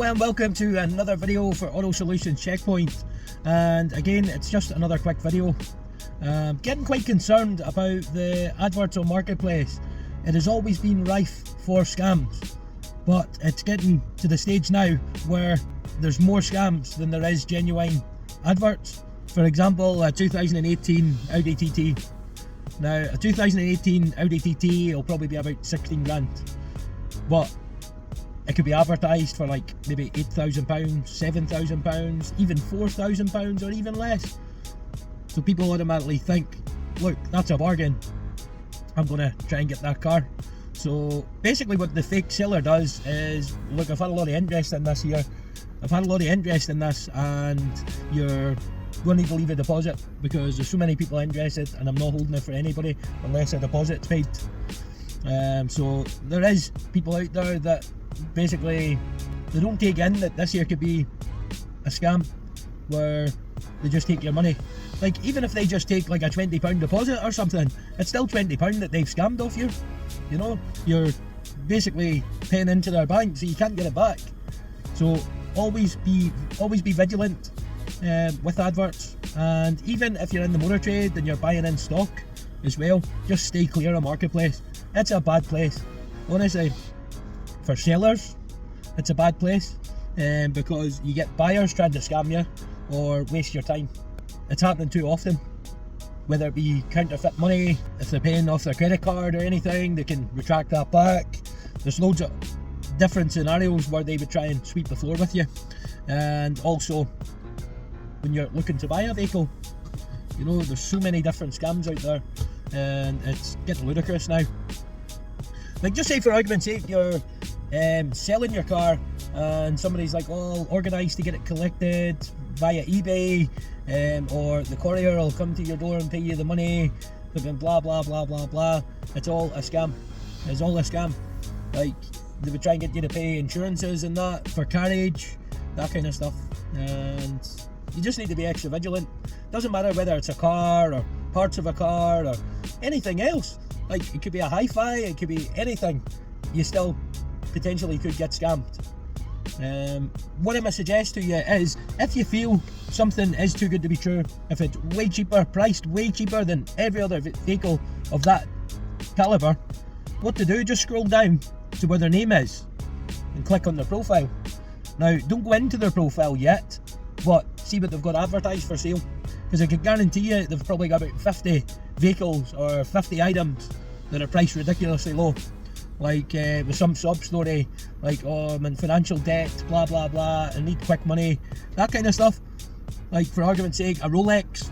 and welcome to another video for Auto Solutions Checkpoint. And again, it's just another quick video. Getting quite concerned about the adverts on Marketplace. It has always been rife for scams, but it's getting to the stage now where there's more scams than there is genuine adverts. For example, a 2018 Audi TT. Now, a 2018 Audi TT will probably be about 16 grand, but it could be advertised for like maybe £8,000, £7,000, even £4,000 or even less. So people automatically think, look, that's a bargain, I'm gonna try and get that car. So basically what the fake seller does is, look, I've had a lot of interest in this here, and you're going to need to leave a deposit because there's so many people interested and I'm not holding it for anybody unless a deposit's paid. So there is people out there that basically they don't take in that this here could be a scam where they just take your money. Like, even if they just take like a £20 deposit or something, it's still £20 that they've scammed off you. You know, you're basically paying into their bank, so you can't get it back. So always be vigilant with adverts, and even if you're in the motor trade and you're buying in stock as well, just stay clear of Marketplace. It's a bad place, honestly. For sellers, it's a bad place because you get buyers trying to scam you or waste your time. It's happening too often, whether it be counterfeit money, if they're paying off their credit card or anything, they can retract that back. There's loads of different scenarios where they would try and sweep the floor with you. And also, when you're looking to buy a vehicle, you know, there's so many different scams out there and it's getting ludicrous now. Like, just say for argument's sake, you're selling your car and somebody's like, oh, I'll organise to get it collected via eBay, or the courier will come to your door and pay you the money, blah blah blah blah blah. It's all a scam. It's all a scam. Like, they would try and get you to pay insurances and that for carriage, that kind of stuff. And you just need to be extra vigilant. Doesn't matter whether it's a car or parts of a car or anything else. Like, it could be a hi-fi, it could be anything. You still potentially could get scammed. What I'm going to suggest to you is, if you feel something is too good to be true, if it's way cheaper, priced way cheaper than every other vehicle of that caliber, what to do, just scroll down to where their name is and click on their profile. Now, don't go into their profile yet, but see what they've got advertised for sale, because I can guarantee you they've probably got about 50 vehicles or 50 items that are priced ridiculously low. Like with some sub story, like, oh, I'm in financial debt, blah blah blah, and need quick money, that kind of stuff. Like, for argument's sake, a Rolex.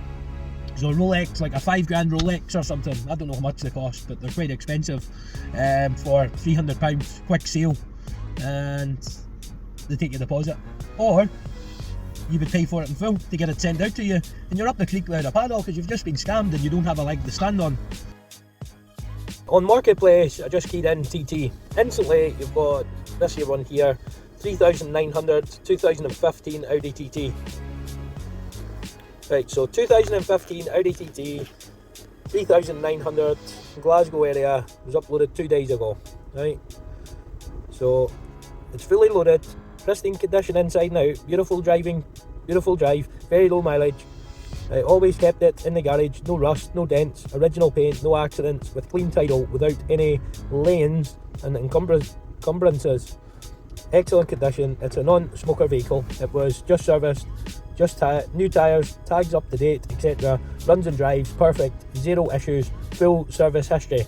So a Rolex, like a £5 grand Rolex or something, I don't know how much they cost, but they're quite expensive, for £300 quick sale, and they take your deposit. Or you would pay for it in full to get it sent out to you, and you're up the creek without a paddle because you've just been scammed and you don't have a leg to stand on. On Marketplace, I just keyed in TT. Instantly, you've got this here one here, 3,900, 2015 Audi TT. Right, so 2015 Audi TT, 3,900, Glasgow area, was uploaded 2 days ago. Right, so it's fully loaded, pristine condition inside and out, beautiful driving, beautiful drive, very low mileage. I always kept it in the garage, no rust, no dents, original paint, no accidents, with clean title, without any lanes and encumbrances. Excellent condition. It's a non-smoker vehicle. It was just serviced, just new tyres, tags up to date, etc. Runs and drives perfect, zero issues, full service history.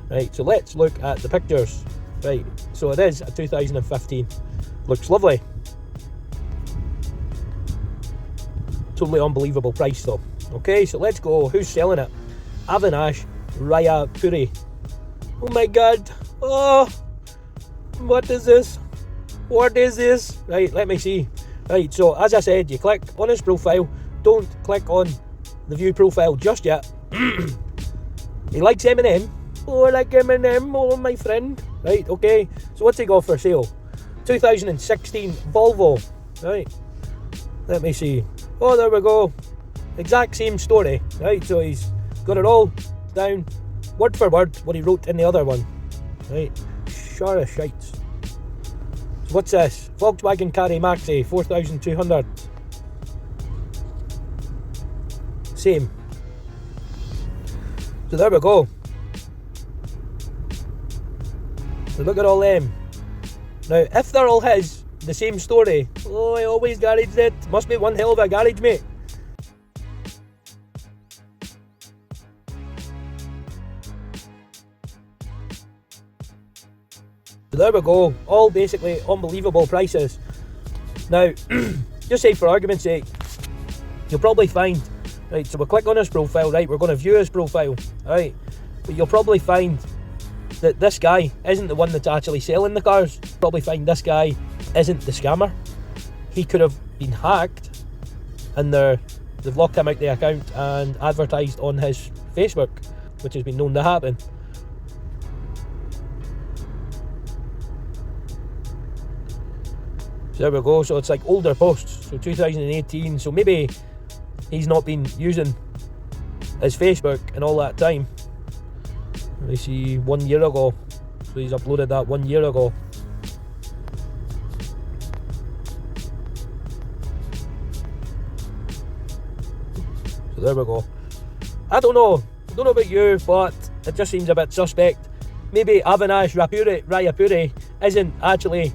Right, so let's look at the pictures. Right, so it is a 2015. Looks lovely. Totally unbelievable price though. Okay, so let's go. Who's selling it? Avinash Raya Puri. Oh my god. Oh, what is this? What is this? Right, let me see. Right, so as I said, you click on his profile. Don't click on the view profile just yet. He likes M&M. Oh, I like M&M. Oh, my friend. Right, okay. So what's he got for sale? 2016 Volvo. Right. Let me see. Oh, there we go. Exact same story. Right, so he's got it all down, word for word, what he wrote in the other one. Right. Sure as shites. So what's this? Volkswagen Caddy Maxi, 4,200. Same. So there we go. So look at all them. Now, if they're all his, the same story. Oh, I always garaged it. Must be one hell of a garage, mate. So there we go. All basically unbelievable prices. Now, just say for argument's sake, you'll probably find, right, so we'll click on his profile, right, we're going to view his profile, right, but you'll probably find that this guy isn't the one that's actually selling the cars. You'll probably find this guy isn't the scammer. He could have been hacked and they've locked him out the account and advertised on his Facebook, which has been known to happen. So there we go, so it's like older posts, so 2018, so maybe he's not been using his Facebook in all that time. Let me see, 1 year ago, so he's uploaded that 1 year ago. So there we go. I don't know about you, but it just seems a bit suspect. Maybe Avinash Rayapuri isn't actually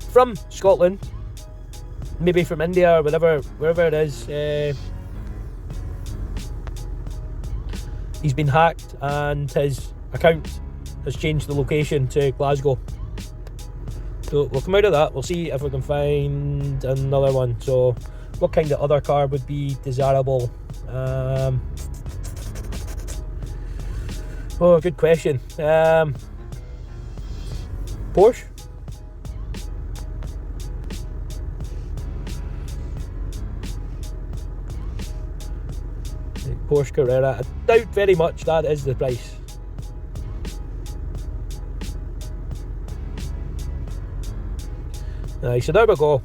from Scotland, maybe from India or wherever it is. He's been hacked and his account has changed the location to Glasgow. So we'll come out of that, we'll see if we can find another one. So what kind of other car would be desirable? Oh, good question. Porsche? Porsche Carrera. I doubt very much that is the price. So there we go.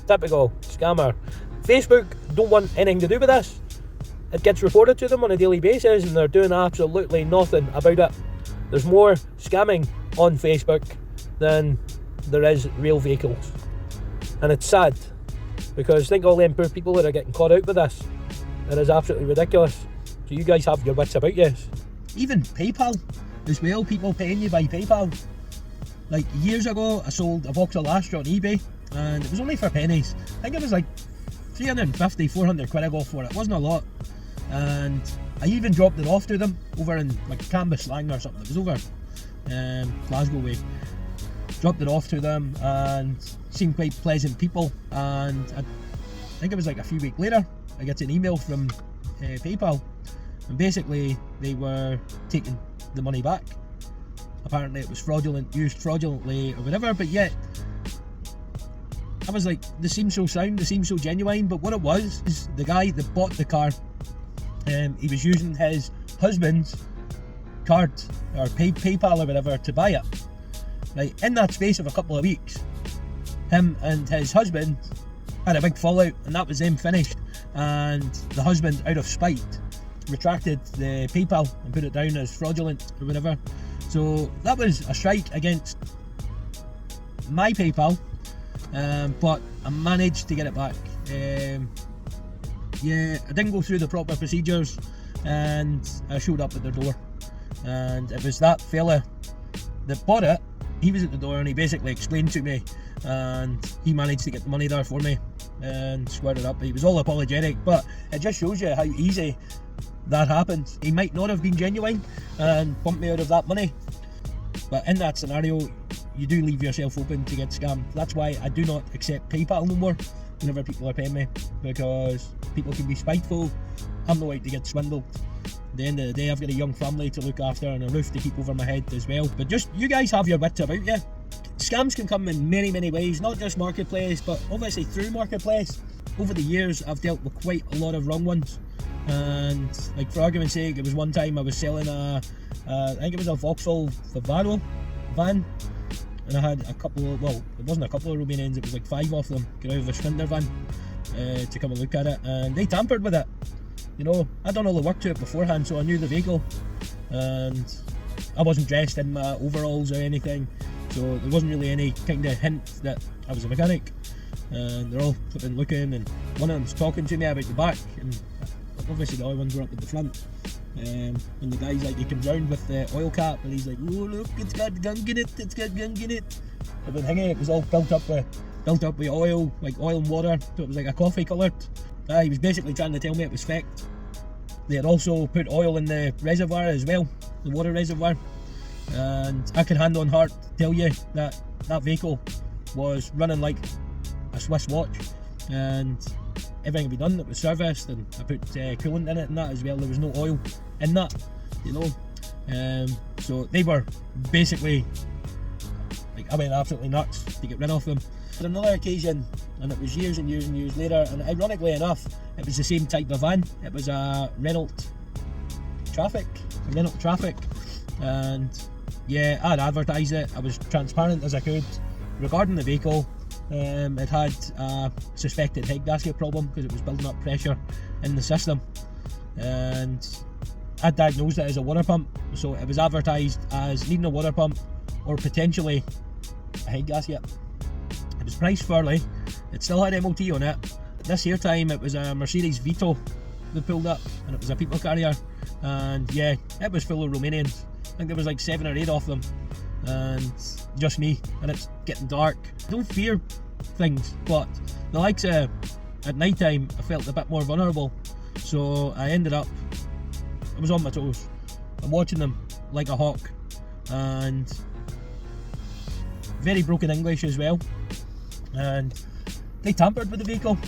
Typical scammer. Facebook don't want anything to do with this. It gets reported to them on a daily basis and they're doing absolutely nothing about it. There's more scamming on Facebook than there is real vehicles. And it's sad, because think all them poor people that are getting caught out with this. It is absolutely ridiculous. So you guys have your wits about you. Even PayPal as well, people paying you by PayPal. Like years ago, I sold a Vauxhall Astra on eBay and it was only for pennies. I think it was like 350, 400 quid I got for it. It wasn't a lot. And I even dropped it off to them over in like Cambuslang or something. It was over Glasgow way. Dropped it off to them and seemed quite pleasant people. And I think it was like a few weeks later, I get an email from PayPal, and basically they were taking the money back. Apparently it was fraudulent, used fraudulently or whatever, but yet I was like, this seems so sound, this seems so genuine. But what it was is the guy that bought the car, he was using his husband's card or PayPal or whatever to buy it. Like in that space of a couple of weeks, him and his husband had a big fallout, and that was them finished. And the husband, out of spite, retracted the PayPal and put it down as fraudulent or whatever. So that was a strike against my PayPal, but I managed to get it back. Yeah, I didn't go through the proper procedures and I showed up at their door, and it was that fella that bought it. He was at the door and he basically explained to me, and he managed to get the money there for me and squared it up. He was all apologetic, but it just shows you how easy that happens. He might not have been genuine and pumped me out of that money, but in that scenario you do leave yourself open to get scammed. That's why I do not accept PayPal no more whenever people are paying me, because people can be spiteful. I'm not out to get swindled. At the end of the day, I've got a young family to look after and a roof to keep over my head as well. But just, you guys have your wits about you. Scams can come in many ways, not just Marketplace, but obviously through Marketplace. Over the years, I've dealt with quite a lot of wrong ones. And like for argument's sake, it was one time I was selling I think it was a Vauxhall Vivaro van, and I had a couple of, well, it wasn't a couple of Romanians, it was like 5 of them get out of a Sprinter van to come and look at it, and they tampered with it. You know, I'd done all the work to it beforehand, so I knew the vehicle, and I wasn't dressed in my overalls or anything, so there wasn't really any kind of hint that I was a mechanic. And they're all flipping looking, and one of them's talking to me about the back, and obviously the other ones were up at the front. And the guy's like, he comes round with the oil cap, and he's like, oh look, it's got gunk in it, it's got gunk in it. I've been hanging, it was all built up with oil, like oil and water, so it was like a coffee coloured. He was basically trying to tell me it was faked. They had also put oil in the reservoir as well, the water reservoir, and I can hand on heart tell you that that vehicle was running like a Swiss watch, and everything had been done. It was serviced, and I put coolant in it and that as well. There was no oil in that, you know. So they were basically like, I went absolutely nuts to get rid of them. On another occasion, and it was years and years and years later, and ironically enough, it was the same type of van. It was a Renault Traffic, and yeah, I'd advertised it. I was transparent as I could regarding the vehicle. It had a suspected head gasket problem because it was building up pressure in the system, and I diagnosed it as a water pump. So it was advertised as needing a water pump or potentially a head gasket. It was priced fairly. It still had MOT on it. This here time it was a Mercedes Vito that pulled up, and it was a people carrier, and yeah, it was full of Romanians. I think there was like 7 or 8 of them, and just me, and it's getting dark. I don't fear things, but the likes of at night time I felt a bit more vulnerable, so I was on my toes. I'm watching them like a hawk, and very broken English as well, and they tampered with the vehicle.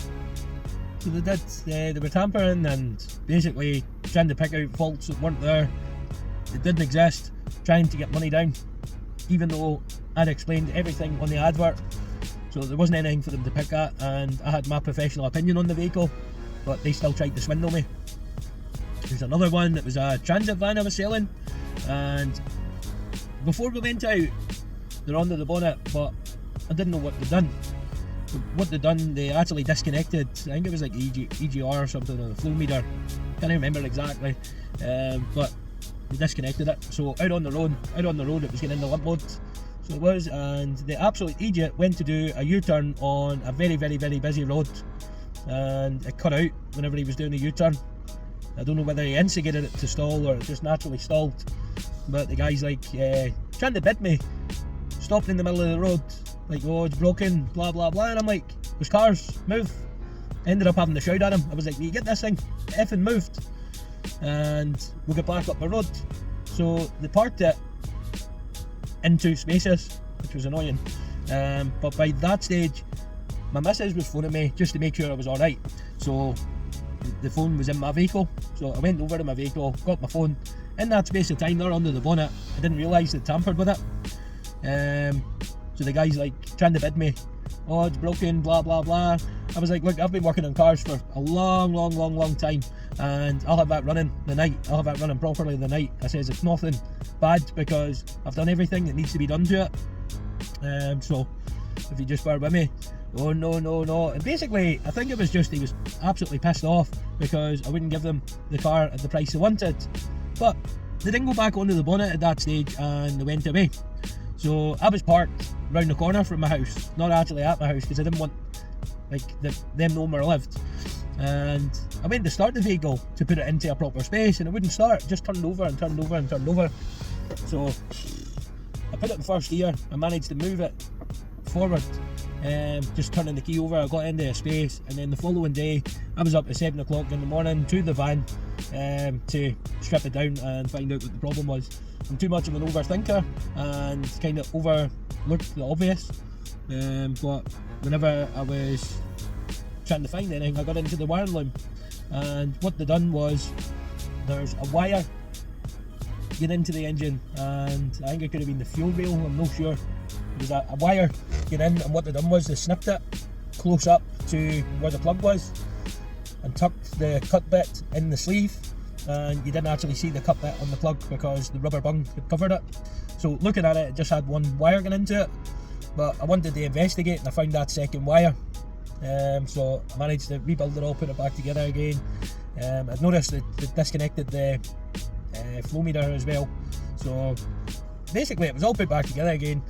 So they did, they were tampering and basically trying to pick out faults that weren't there, that didn't exist, trying to get money down, even though I'd explained everything on the advert. So there wasn't anything for them to pick at, and I had my professional opinion on the vehicle, but they still tried to swindle me. There's another one that was a transit van I was selling, and before we went out, they're under the bonnet, but I didn't know what they'd done. What they'd done, they actually disconnected, I think it was like EGR or something, or the flow meter, can't remember exactly, but they disconnected it. So out on the road it was getting into limp mode, so it was, and the absolute idiot went to do a U-turn on a very, very, very busy road, and it cut out whenever he was doing a U-turn. I don't know whether he instigated it to stall or it just naturally stalled, but the guy's like trying to bid me, stopped in the middle of the road, like, oh, it's broken, blah blah blah, and I'm like, there's cars, move. I ended up having to shout at him. I was like, you get this thing effing moved, and we'll get back up the road. So they parked it in 2 spaces, which was annoying, but by that stage my missus was phoning me just to make sure I was alright. So the phone was in my vehicle, so I went over to my vehicle, got my phone. In that space of time, they're under the bonnet. I didn't realise they'd tampered with it. So the guy's like trying to bid me, oh, it's broken, blah blah blah. I was like, look, I've been working on cars for a long time, and I'll have that running the night. I'll have that running properly the night. I says it's nothing bad because I've done everything that needs to be done to it. So if you just bear with me. Oh no. And basically, I think it was just he was absolutely pissed off because I wouldn't give them the car at the price they wanted. But they didn't go back onto the bonnet at that stage, and they went away. So I was parked round the corner from my house, not actually at my house, because I didn't want like them knowing where I lived. And I went to start the vehicle to put it into a proper space, and it wouldn't start. It just turned over. So I put it in first gear. I managed to move it forward, just turning the key over. I got into a space, and then the following day I was up at 7 o'clock in the morning to the van to strip it down and find out what the problem was. I'm too much of an overthinker and kind of overlooked the obvious, but whenever I was trying to find anything, I got into the wiring loom, and what they done was there's a wire get into the engine, and I think it could have been the fuel rail, I'm not sure. There was a wire get in, and what they done was they snipped it close up to where the plug was and tucked the cut bit in the sleeve, and you didn't actually see the cut bit on the plug because the rubber bung had covered it. So looking at it, it just had one wire going into it, but I wanted to investigate and I found that second wire. So I managed to rebuild it all, put it back together again. I'd noticed that it disconnected the flow meter as well. So basically it was all put back together again.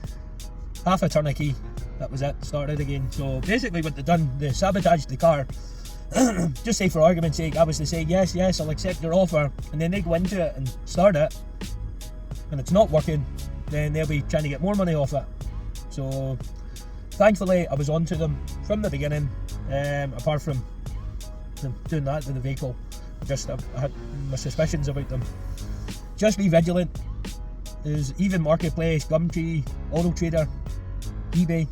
half a turn of key. That was it, started again. So basically what they done, they sabotaged the car. Just say for argument's sake, I was to say yes, I'll accept your offer, and then they go into it and start it, and it's not working, then they'll be trying to get more money off it. So thankfully I was on to them from the beginning. Apart from them doing that to the vehicle, I had my suspicions about them. Just be vigilant. There's even Marketplace, Gumtree, Auto Trader, eBay.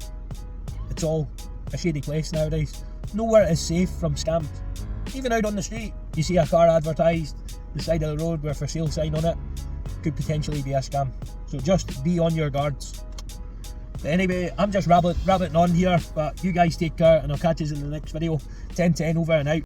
It's all a shady place nowadays. Nowhere is safe from scams. Even out on the street, you see a car advertised the side of the road with a for sale sign on it, could potentially be a scam. So just be on your guards. But anyway, I'm just rabbiting on here, but you guys take care, and I'll catch you in the next video. 1010 over and out.